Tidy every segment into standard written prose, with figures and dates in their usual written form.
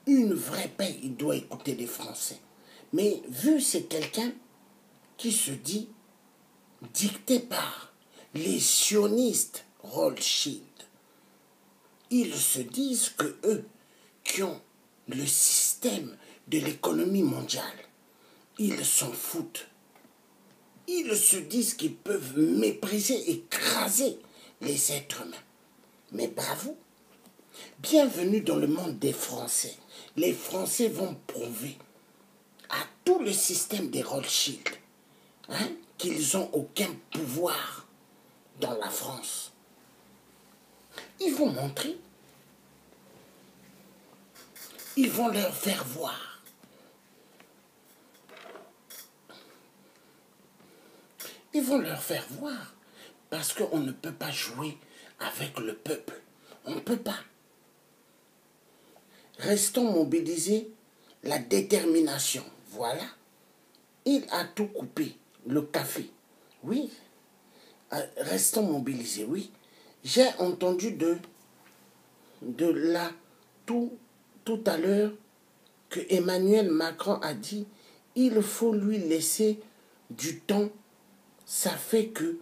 une vraie paix, il doit écouter les Français. Mais vu c'est quelqu'un qui se dit dicté par les sionistes Rothschild, ils se disent que eux qui ont le système de l'économie mondiale, ils s'en foutent. Ils se disent qu'ils peuvent mépriser, écraser les êtres humains. Mais bravo, bienvenue dans le monde des Français. Les Français vont prouver à tout le système des Rothschild qu'ils n'ont aucun pouvoir dans la France. Ils vont montrer, ils vont leur faire voir. Ils vont leur faire voir, parce qu'on ne peut pas jouer avec le peuple. On ne peut pas. Restons mobilisés, la détermination, voilà. Il a tout coupé, le café, oui. Restons mobilisés, oui. J'ai entendu de là, tout à l'heure, que Emmanuel Macron a dit, il faut lui laisser du temps. Ça fait que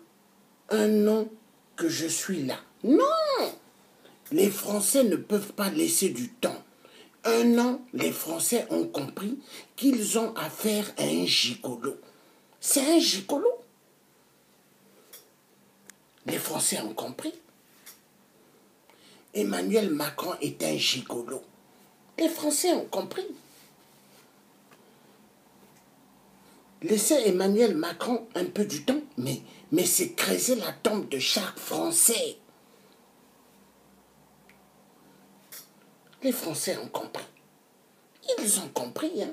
1 an que je suis là. Non! Les Français ne peuvent pas laisser du temps. 1 an, les Français ont compris qu'ils ont affaire à un gigolo. C'est un gigolo. Les Français ont compris. Emmanuel Macron est un gigolo. Les Français ont compris. Laissez Emmanuel Macron un peu du temps, mais c'est creuser la tombe de chaque Français. Les Français ont compris. Ils ont compris, hein.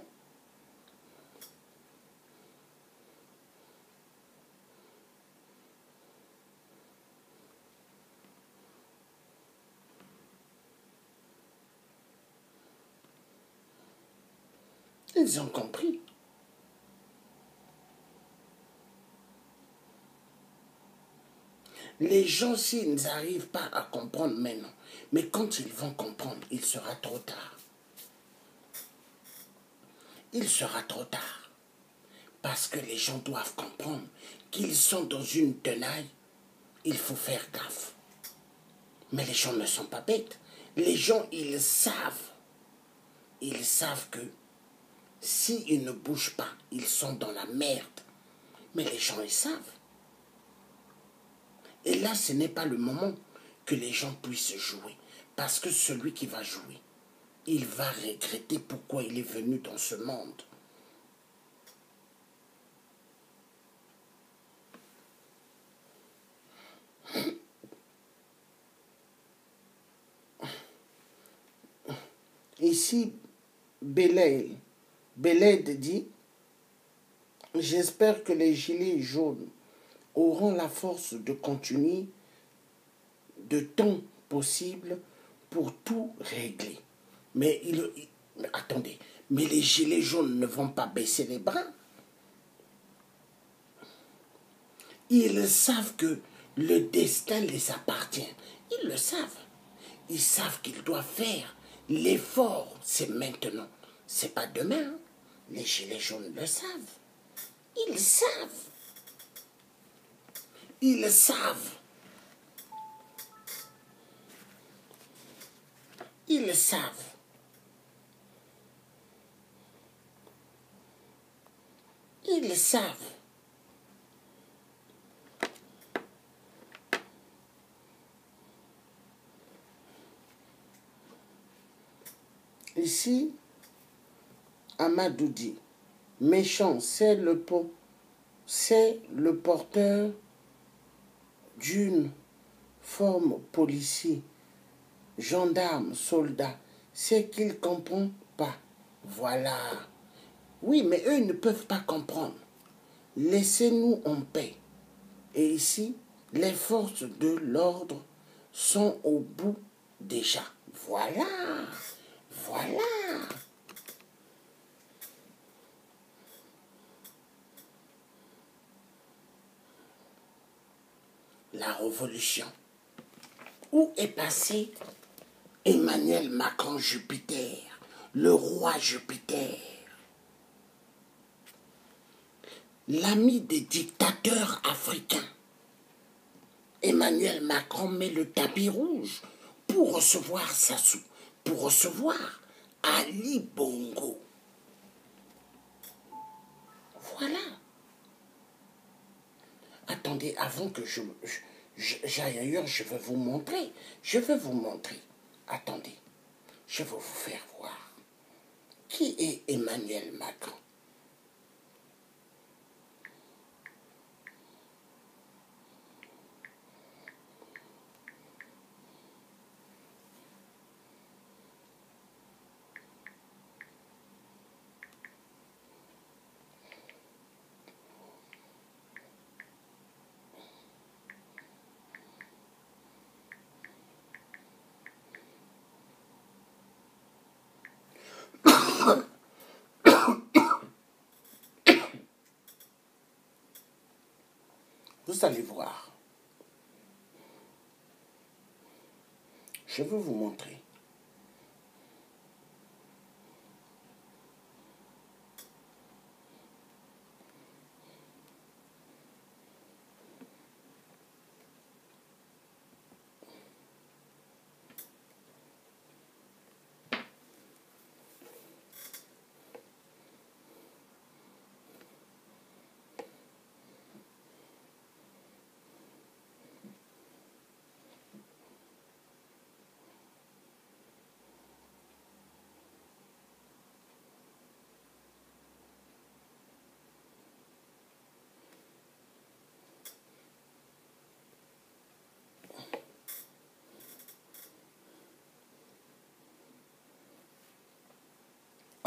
Ils ont compris. Les gens, s'ils n'arrivent pas à comprendre maintenant, mais quand ils vont comprendre, il sera trop tard. Il sera trop tard. Parce que les gens doivent comprendre qu'ils sont dans une tenaille. Il faut faire gaffe. Mais les gens ne sont pas bêtes. Les gens, ils savent. Ils savent que s'ils ne bougent pas, ils sont dans la merde. Mais les gens, ils savent. Et là, ce n'est pas le moment que les gens puissent jouer. Parce que celui qui va jouer, il va regretter pourquoi il est venu dans ce monde. Ici, Belaid dit, j'espère que les gilets jaunes auront la force de continuer de temps possible pour tout régler. Mais attendez, mais les gilets jaunes ne vont pas baisser les bras. Ils savent que le destin les appartient. Ils le savent. Ils savent qu'ils doivent faire. L'effort, c'est maintenant. C'est pas demain. Les gilets jaunes le savent. Ils savent. Ils savent. Ils savent. Ils savent. Ici, Amadou dit, méchant, c'est le porteur d'une forme policier, gendarme, soldat, c'est qu'il ne comprend pas. Voilà. Oui, mais eux, ils ne peuvent pas comprendre. Laissez-nous en paix. Et ici, les forces de l'ordre sont au bout déjà. Voilà. Voilà. La révolution. Où est passé Emmanuel Macron Jupiter? le roi Jupiter, l'ami des dictateurs africains. Emmanuel Macron met le tapis rouge pour recevoir Sassou, pour recevoir Ali Bongo. Voilà. Attendez, avant que j'aille ailleurs, je vais vous montrer. Je vais vous montrer. Attendez, je vais vous faire voir. Qui est Emmanuel Macron? Vous allez voir. Je vais vous montrer.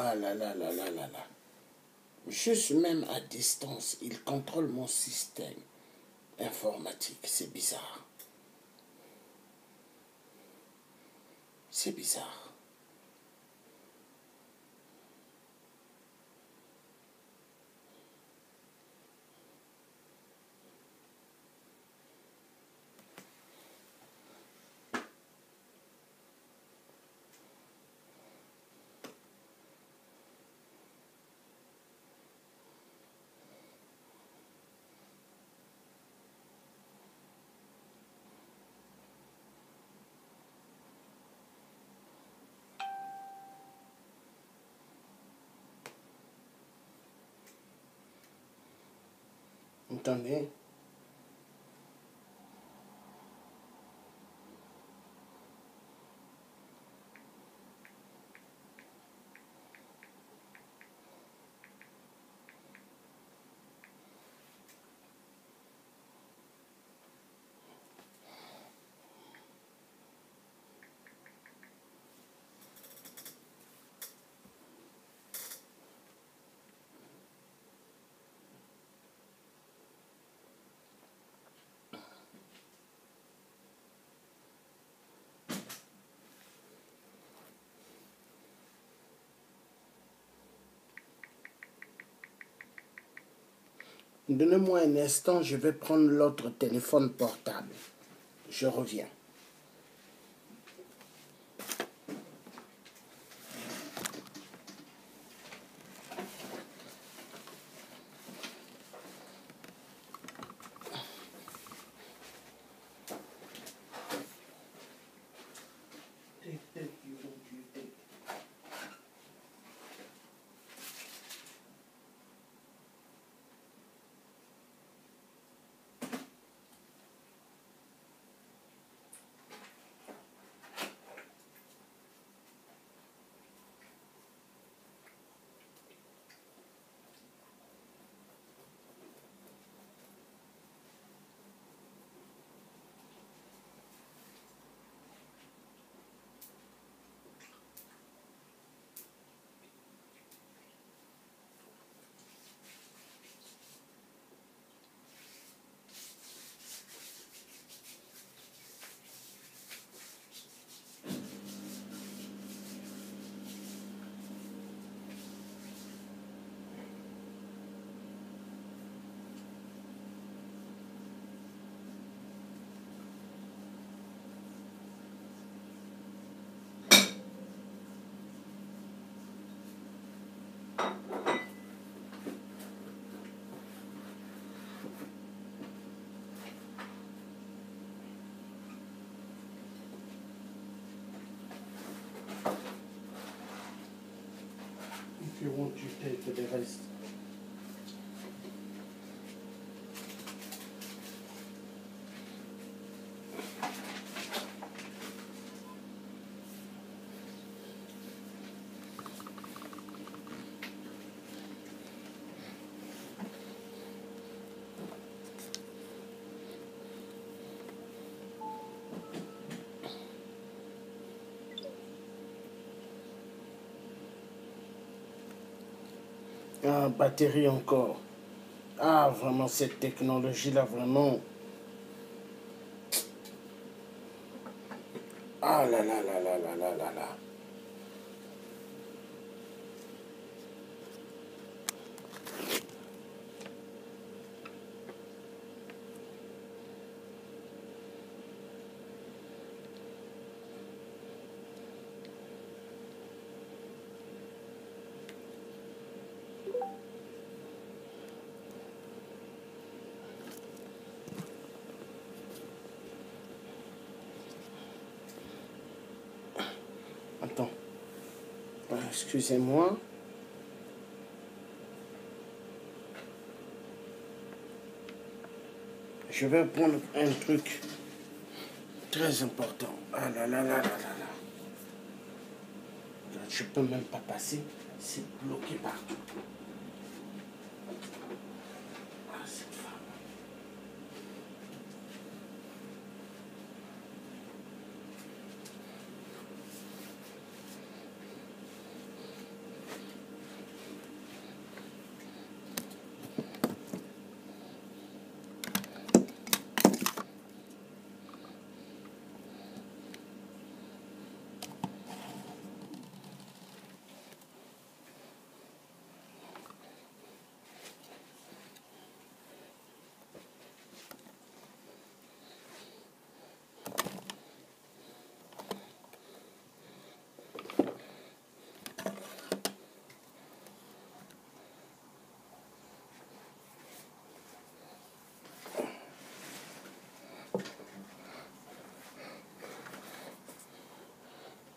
Ah là là là là là là. Juste même à distance, il contrôle mon système informatique. C'est bizarre. C'est bizarre. Entendez? Donnez-moi un instant, je vais prendre l'autre téléphone portable. Je reviens. you want to take the rest. Ah, batterie encore. Ah, vraiment, cette technologie-là, vraiment. Ah là là là là là là là là. Attends. Excusez-moi. Je vais prendre un truc très important. Ah là là là là là là. Je peux même pas passer. C'est bloqué partout. Ah, cette femme.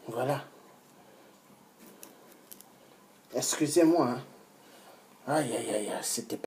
Voilà. Excusez-moi. Hein. Aïe, aïe, aïe, c'était